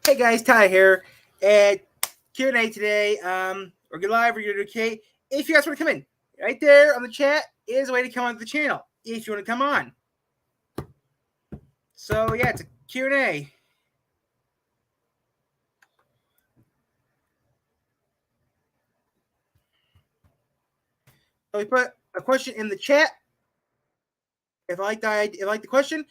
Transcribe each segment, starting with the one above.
Hey guys, Ty here at Q&A today. We're going live, we're going to do Q&A. If you guys want to come in, right there on the chat is a way to come onto the channel if you want to come on. So yeah, it's a Q&A. So we put a question in the chat. If I like the question,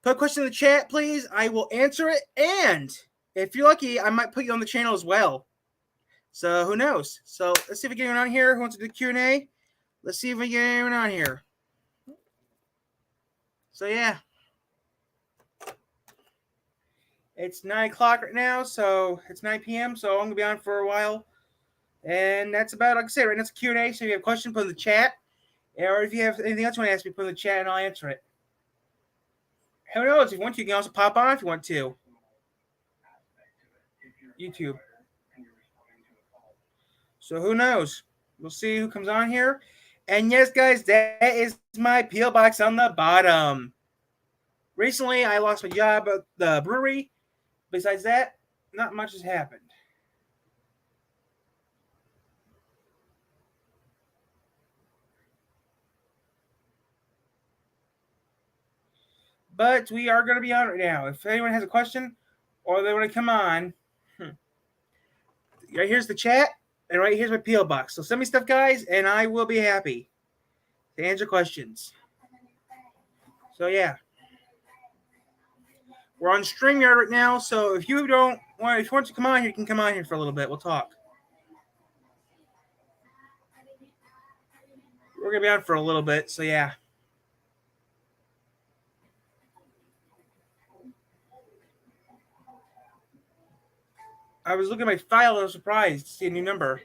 put a question in the chat, please. I will answer it, and if you're lucky, I might put you on the channel as well. So who knows? So let's see if we get anyone on here who wants to do Q&A. Let's see if we get anyone on here. So yeah. It's 9 o'clock right now, so it's 9 p.m., so I'm going to be on for a while. And that's about, like I said, right now it's a Q&A, so if you have a question, put in the chat. Or if you have anything else you want to ask me, put in the chat and I'll answer it. Who knows? If you want to, you can also pop on if you want to. YouTube. So who knows? We'll see who comes on here. And yes, guys, that is my P.O. box on the bottom. Recently, I lost my job at the brewery. Besides that, not much has happened. But we are going to be on right now. If anyone has a question or they want to come on, right here's the chat, and right here's my P.O. box. So send me stuff, guys, and I will be happy to answer questions. So yeah, we're on StreamYard right now. So if you want to come on here, you can come on here for a little bit. We'll talk. We're gonna be on for a little bit. So yeah. I was looking at my file and I was surprised to see a new number.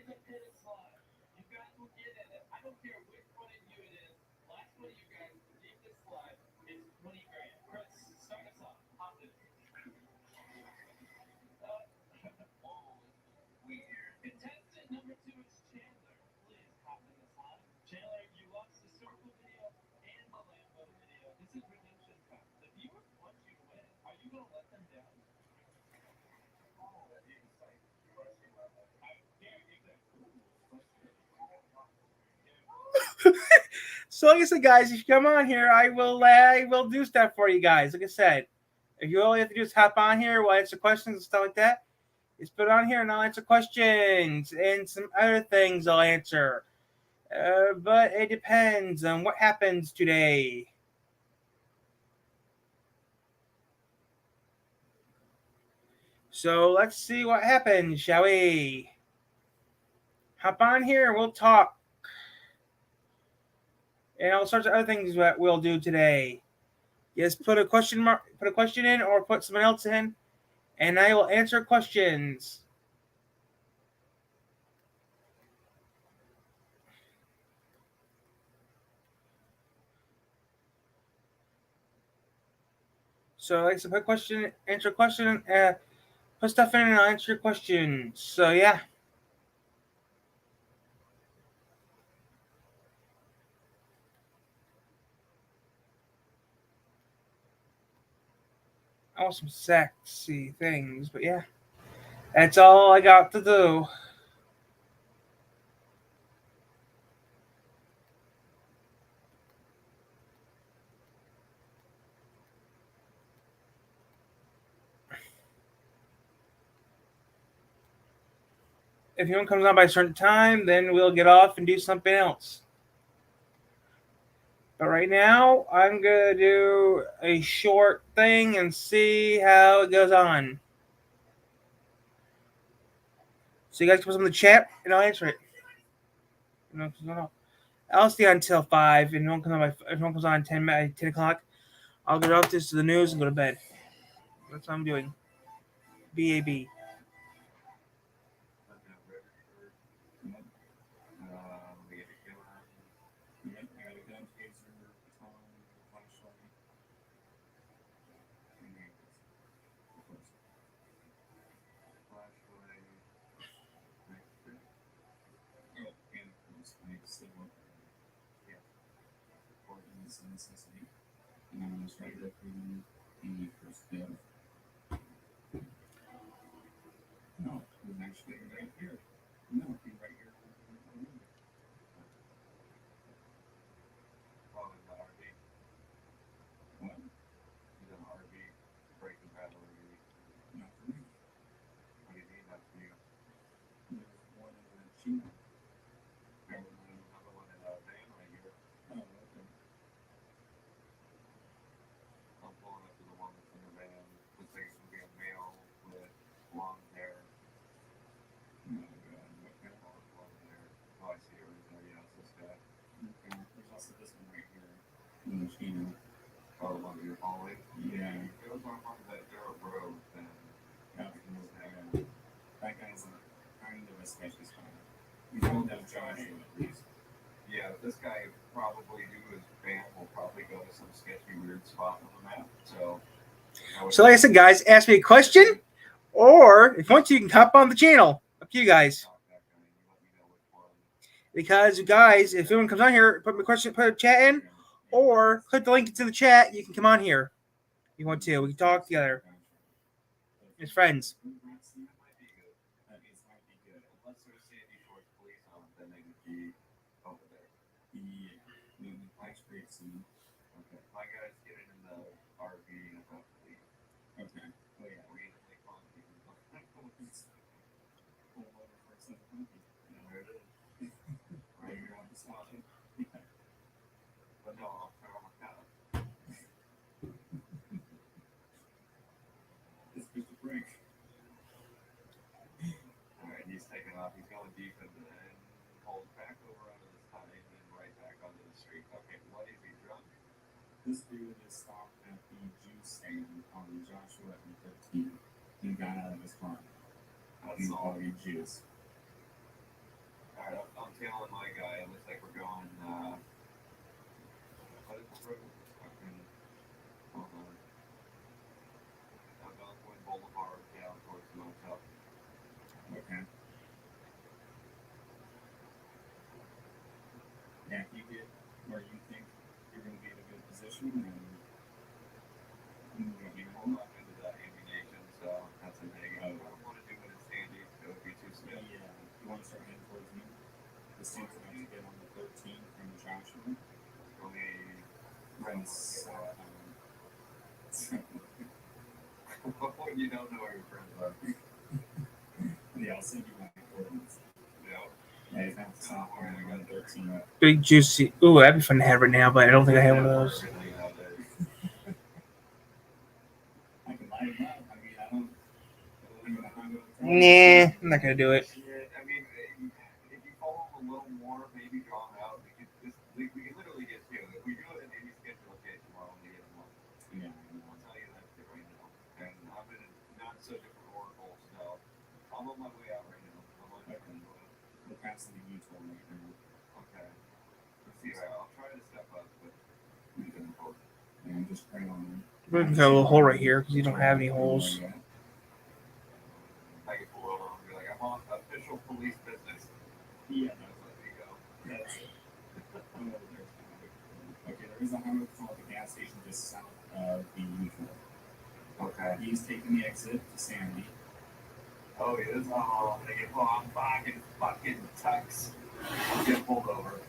So like I said, guys, if you come on here, I will do stuff for you guys. Like I said, if you all you have to do is hop on here, we'll answer questions and stuff like that. Just put it on here and I'll answer questions and some other things I'll answer. But it depends on what happens today. So let's see what happens, shall we? Hop on here and we'll talk. And all sorts of other things that we'll do today. Just put a question in, or put someone else in, and I will answer questions. So like I said, put question, answer question, put stuff in, and I'll answer your questions. So yeah. I want some sexy things, but yeah. That's all I got to do. If anyone comes on by a certain time, then we'll get off and do something else. But right now, I'm going to do a short thing and see how it goes on. So you guys can put something in the chat, and I'll answer it. I'll stay until 5, and if no one comes on 10 o'clock, I'll get off this to the news and go to bed. That's what I'm doing. BAB. was actually right here. No, he right here. Oh, in the RV. What? He's in the RV. Breaking Bad RV. Not for me. What do you mean? That's you. There's one in the Chino. There's another one in a van right here. Oh, okay. I'm pulling up to the one that's in the van. Looks like it's going to be a male with long hair. Oh, God. Okay. Long hair. Oh, I see it right there. Yeah, it's this guy. Okay. There's also this one right here. In the Chino. Oh, the one that you're following? Yeah. If it was on that dirt road, then Yeah. you can just have Yeah. That guy's kind of a sketchy spot. You don't have Joshua at least. Yeah, this guy probably, who is banned, will probably go to some sketchy, weird spot on the map. So like I said, guys, ask me a question, or if you want to, you can hop on the channel. Up to you guys. Because, guys, if anyone comes on here, put a question, put a chat in, or click the link that's in the chat. You can come on here. If you want to. We can talk together as friends. That might be good. Unless there's Sandy Shores police on, then they would be over there. Yeah. Maybe Pikes Creek soon. Okay. My guys getting in the RV and about to leave. Okay. Oh, yeah. We're going to make fun of people. Pull over for a second. There it is. Right here on the spot. But no, I'll turn on my cat. It's Mr. Frank. Alright, he's taking off. He's going deep and then pulls back over onto the side and then right back onto the street. Okay, what is he drunk? This dude is stopped at the juice stand on Joshua and 13. He got out of his car. He's all. buying juice. Alright, I'm tailing my guy. It looks like we're going, what is the road? Fucking, hold on. I'm going Twin Boulevard down towards the motel. Okay. Yeah, if you get where you think you're going to be in a good position, then you want me to I'm hold not into that ammunition, so that's a negative. I don't want to do it in Sandy. It would be too stiff. Yeah, you want to start heading towards me? The seems about to get on the 13 from Joshua. From south. You don't know where your friends are. Yeah, I'll send you my coordinates. Yeah. Yeah, he's not south. I got 13. Big juicy. Ooh, that'd be fun to have right now, but I don't think I have one of those. I can light him up. I mean, I don't. Nah, I'm not gonna do it. Yeah, I mean, if you follow him a little more, maybe draw him out. We can literally get two. If we do it in any schedule, okay, tomorrow we get one. Yeah, I'll tell you that shit right now. And I'm in not so different oracle, so I'm on my way out right now. we're passing the U-toll right now. Okay. Let's see. I'll try to step up, but we can hold. Yeah, I'm just praying on him. We can got a little hole right here because you don't have any holes. I can pull over and be like, I'm on official police business. Yeah. Just let me go. That's it. Okay, there is a highway patrol at the gas station just south of the U-toll. Okay. He's taking the exit to Sandy. Oh, he is? Oh, I'm gonna get fucking tux. I'm getting pulled over.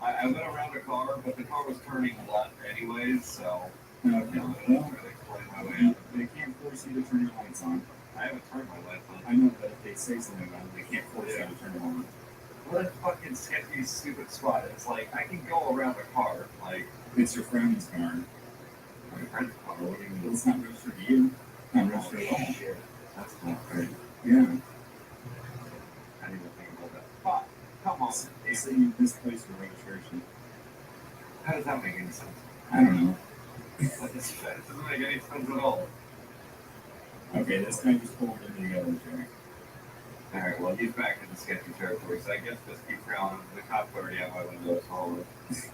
I went around the car, but the car was turning left anyways, so Okay. I'm trying to explain my way out. They can't force you to turn your lights on. I haven't turned my lights on. I know, but if they say something about it, they can't force you to turn them on. What a fucking sketchy, stupid spot. It's like, I can go around the car. Like, It's your friend's car. my friend's car. What do you mean? It's not registered to you. Not registered at all. Shit. That's not great. Yeah. I didn't even think about that. Fuck. Come on. They say you misplaced your registration. How does that make any sense? I don't know. That doesn't make any sense at all. Okay, this guy just pulled into the other track. Alright, well, he's back in the sketchy territory, so I guess just keep growling. The cops already out my window, so just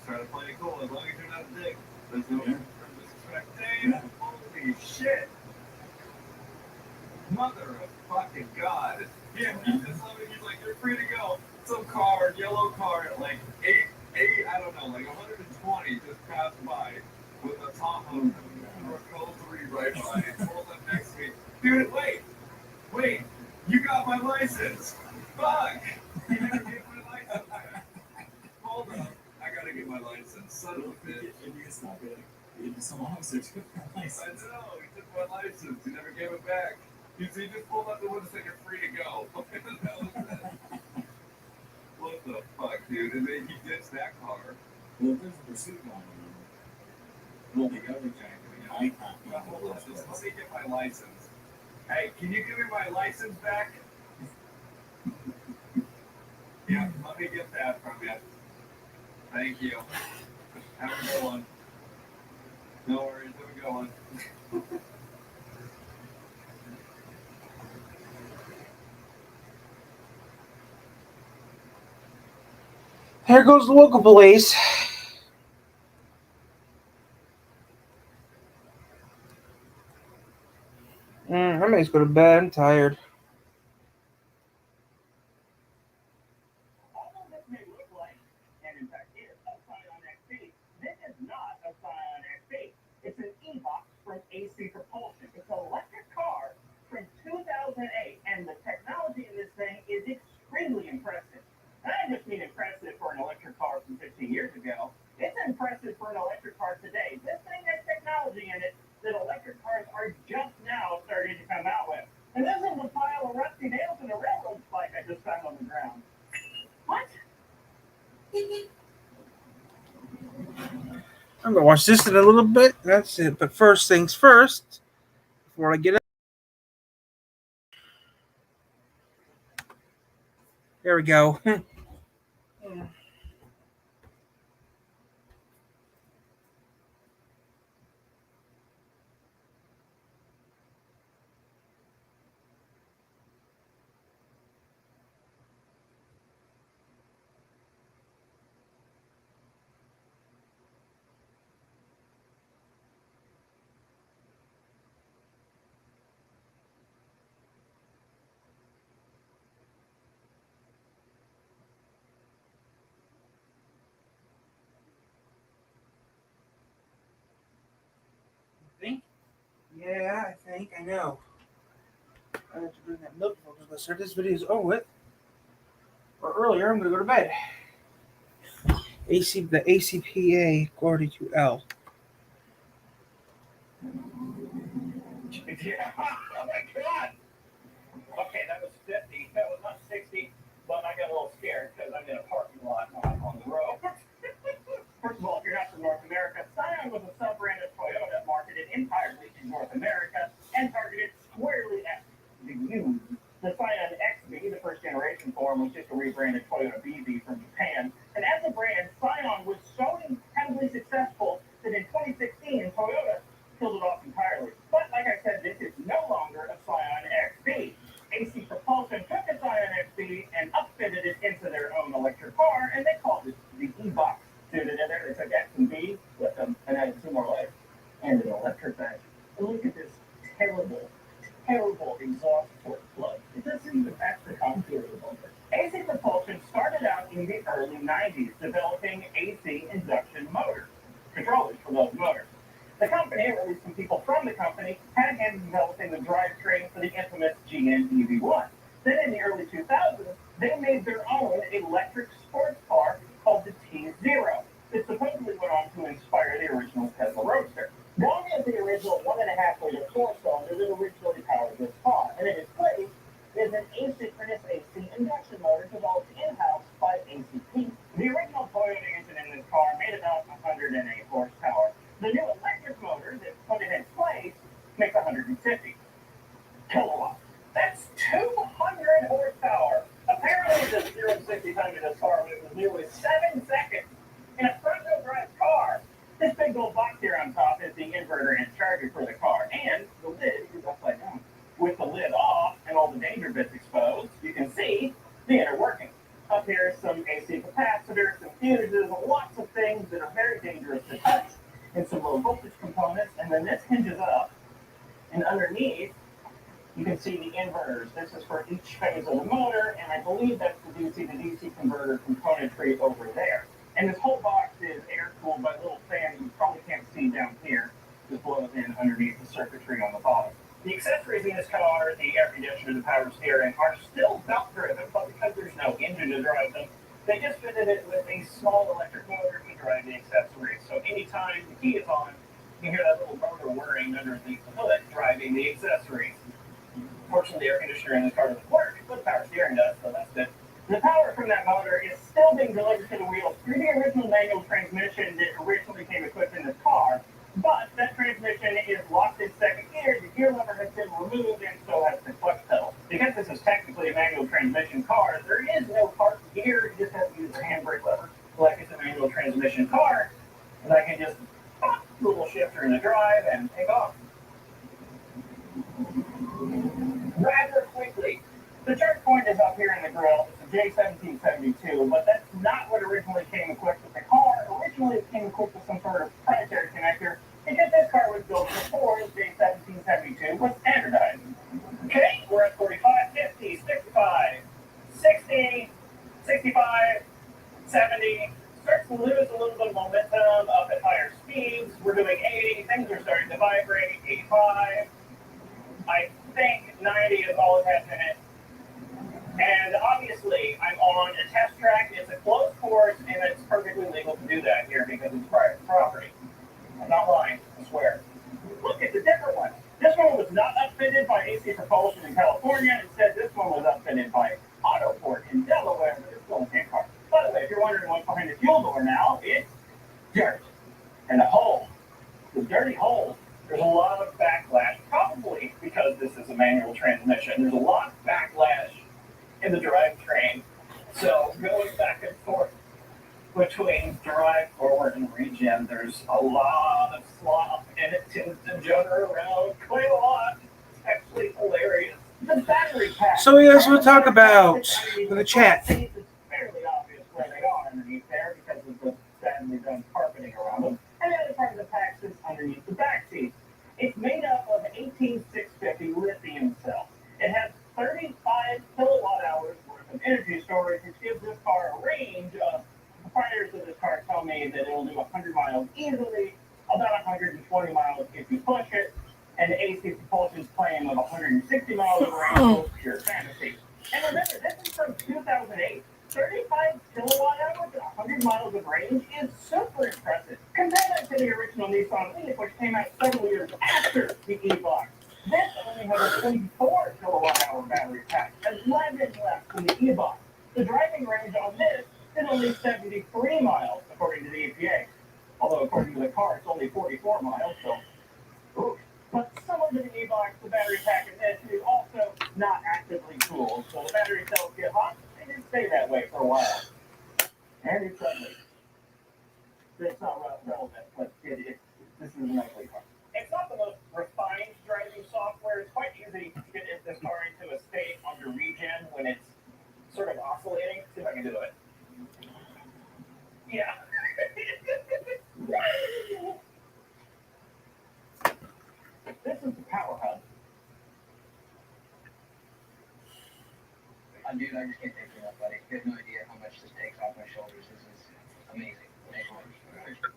try to play it cool, as long as you're not a dick. There's no disrespect. Damn, holy shit! Mother of fucking God. Yeah, he's like, you're free to go. Some car, yellow car, at like 8, I don't know, like 120 just passed by with a Tahoe or a Code 3 right by. He pulls up next to me. Dude, wait. You got my license. Fuck. You never gave my license back. Hold up. I gotta get my license. Son of a bitch. If you can stop it, some officers took my I license. know. He took my license. He never gave it back. He just pulled up the one that said you're free to go. What the hell is that? What the fuck, dude? And then he ditched that car. Well, if there's a pursuit going on, we'll be going to I Now, hold on. Just let me get my license. Hey, can you give me my license back? Yeah, let me get that from you. Thank you. Have a good one. No worries. Have a good one. Here goes the local police. I'm gonna just go to bed. I'm tired. Although this may look like, and in fact is, a Scion XP, this is not a Scion XP. It's an E-Box from AC Propulsion. It's an electric car from 2008, and the technology in this thing is extremely impressive. And I just mean impressive for an electric car from 15 years ago. It's impressive for an electric car today. This thing has technology in it that electric cars are just now starting to come out with. And this is a pile of rusty nails in a railroad spike I just found on the ground. What? I'm gonna watch this in a little bit. That's it. But first things first, before I get up. There we go. Yeah, I think I know. I have to bring that milk before I start this video is over with. Or earlier, I'm gonna go to bed. The ACPA 42L. Yeah. Oh my God. Okay, that was 50. That was not 60. But I got a little scared because I'm in a parking lot on the road. First of all, if you're not from North America, Scion was a sub-brand of Toyota marketed entirely in North America and targeted squarely at the youth. The Scion XB, the first generation form, was just a rebranded Toyota BB from Japan. And as a brand, Scion was so incredibly successful that in 2016, Toyota killed it off entirely. But like I said, this is no longer a Scion XB. AC Propulsion took the Scion XB and upfitted it into their own electric car, and they called it the E-Box. Suited in there, they took X and B with them and added 2 more legs and an electric badge. And look at this terrible exhaust port plug. It doesn't even match the contour of the bumper. AC Propulsion started out in the early 90s developing AC induction motors, controllers for those motors. The company, or at least some people from the company, had a hand in developing the drivetrain for the infamous GM EV1. Then in the early 2000s, they made their own electric sports car called the T-Zero that supposedly went on to inspire the original Tesla Roadster. Known as the original 1.5-liter four-cylinder that originally powered this car, and in its place is an asynchronous AC induction motor developed in-house by ACP. The original Toyota engine in this car made about 108 horsepower. The new electric motor that put it in place makes 150 kilowatts. That's 200 horsepower. Apparently, the 0 to 60 time in this car was nearly 7 seconds. In a front-wheel drive car, this big gold box here on top is the inverter and charger for the car, and the lid is upside down. With the lid off and all the danger bits exposed, you can see the inner working. Up here is some AC capacitors, some fuses, lots of things that are very dangerous to touch, and some low voltage components, and then this hinges up, and underneath you can see the inverters. This is for each phase of the motor, and I believe that's the DC to DC converter componentry over there. And this whole box is air-cooled by little fans you probably can't see down here, just blows in underneath the circuitry on the bottom. The accessories in this car power steering are still belt driven, but because there's no engine to drive them, they just fitted it with a small electric motor to drive the accessories. So anytime the key is on, you hear that little motor whirring underneath the hood driving the accessories. Fortunately, the air conditioner in this car doesn't work, but power steering does, so that's good. The power from that motor is still being delivered to the wheels through the original manual transmission that originally came equipped in this car, but that transmission is locked in second gear, the gear lever has been removed, and so has the clutch pedal. Because this is technically a manual transmission car, there is no park gear, you just have to use the handbrake lever like it's a manual transmission car, and I can just pop the little shifter in the drive and take off. Rather quickly, the charge point is up here in the grill. It's a J1772, but that's not what originally came equipped with the car. Originally, it came equipped with some sort of proprietary connector because this car was built before the J1772 was standardized. Okay, we're at 45, 50, 65, 60, 65, 70. Starts to lose a little bit of momentum up at higher speeds. We're doing 80. Things are starting to vibrate. 85. I think 90 is all it has in it. And obviously, I'm on a test track. It's a closed course, and it's perfectly legal to do that here because it's private property. I'm not lying, I swear. Look, it's a different one. This one was not upfitted by AC Propulsion in California. Instead, this one was upfitted by Autoport in Delaware, but it's still the same car. By the way, if you're wondering what's behind the fuel door now, it's dirt and a hole. The dirty hole. There's a lot of backlash, probably because this is a manual transmission. There's a lot of backlash in the drivetrain. So going back and forth between drive forward and regen, there's a lot of slop, and it tends to juggle around quite a lot. It's actually hilarious. The battery pack. So yes, we'll talk about for the chat. It's fairly obvious where they are underneath there because of the badly done carpeting around them. And the other part of the pack sits underneath the back seat. It's made up of 18650 lithium cells. It has 35 kilowatt hours worth of energy storage, which gives this car a range of, proprietors of this car tell me that it'll do 100 miles easily, about 120 miles if you push it, and the AC Propulsion's claim of 160 miles of range is pure fantasy. And remember, this is from 2008. 35 kilowatt hours and 100 miles of range is super impressive. Compare that to the original Nissan Leaf, which came out several years after the E-Box. This only has a 24 kilowatt hour battery pack, 11 less than the E-Box. The driving range on this is only 73 miles, according to the EPA. Although, according to the car, it's only 44 miles, so. Ooh. But similar to the E-Box, the battery pack in this is also not actively cooled, so the battery cells get hot. It stay that way for a while. And it's ugly. It's not relevant, but this is an ugly car. It's not the most refined driving software. It's quite easy to get this car into a state under regen when it's sort of oscillating. See if I can do it. Yeah. This is the power hub. Dude, I just can't thank you enough, buddy. You have no idea how much this takes off my shoulders. This is amazing. Thank you.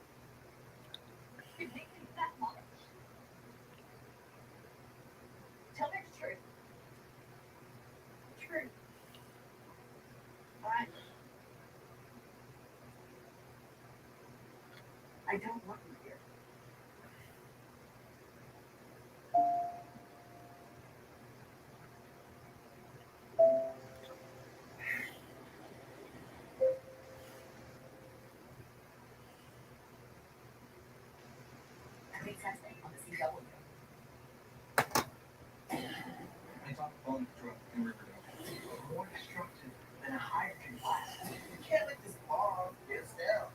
You think it's that much? Tell me the truth. Truth. Alright. I don't want you here. On the CW. I thought the phone drove in Riverdale. More destructive than a hydrogen blast. You can't let this bomb get us down.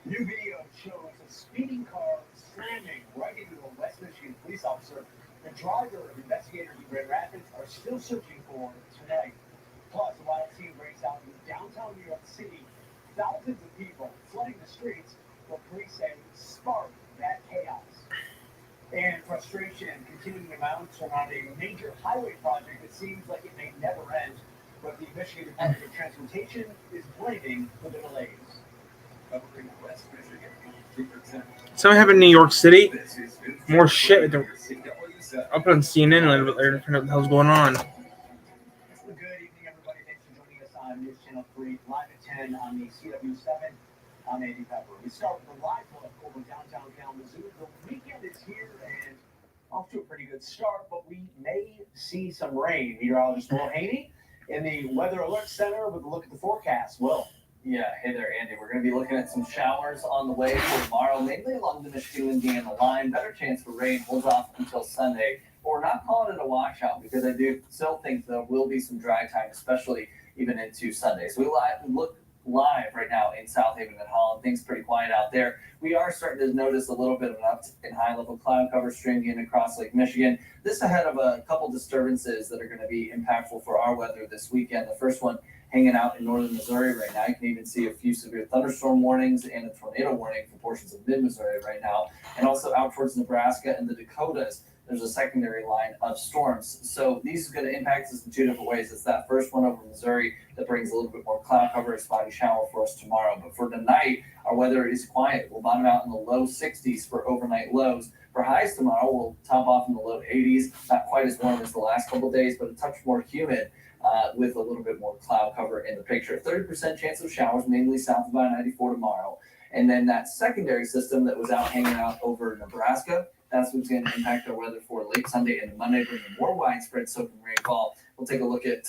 New video shows a speeding car slamming right into a West Michigan police officer. The driver and investigators in Grand Rapids are still searching for tonight. Plus, a wild scene breaks out in downtown New York City. Thousands of people flooding the streets, what police say sparked that chaos. And frustration continuing to mount surrounding a major highway project that seems like it may never end. but the Michigan Department of Transportation is blaming for the delays. Covering West Michigan, 2%. Something happened in New York City. This is More shit with the- CW7. I'll put on CNN a little bit later to find out what the hell's going on. Good evening, everybody. Thanks for joining us on News Channel 3, live at 10 on the CW7. I'm Andy Pepper. We start with a live look over downtown Kalamazoo. The weekend is here and off to a pretty good start, but we may see some rain. Meteorologist Will Haney in the Weather Alert Center with a look at the forecast. Will. Yeah, hey there, Andy. We're going to be looking at some showers on the way for tomorrow, mainly along the Michigan-Indiana line. Better chance for rain holds off until Sunday. But we're not calling it a washout because I do still think there will be some dry time, especially even into Sunday. So we look live right now in South Haven and Holland. Things pretty quiet out there. We are starting to notice a little bit of an uptick in high-level cloud cover streaming in across Lake Michigan. This ahead of a couple disturbances that are going to be impactful for our weather this weekend. The first one hanging out in northern Missouri right now. You can even see a few severe thunderstorm warnings and a tornado warning for portions of mid-Missouri right now. And also out towards Nebraska and the Dakotas, there's a secondary line of storms. So these are going to impact us in two different ways. It's that first one over Missouri that brings a little bit more cloud cover, a spotty shower for us tomorrow. But for tonight, our weather is quiet. We'll bottom out in the low 60s for overnight lows. For highs tomorrow, we'll top off in the low 80s. Not quite as warm as the last couple of days, but a touch more humid. With a little bit more cloud cover in the picture. 30% chance of showers, mainly south of I-94 tomorrow. And then that secondary system that was out hanging out over Nebraska, that's what's going to impact our weather for late Sunday and Monday, bringing more widespread soaking rainfall. We'll take a look at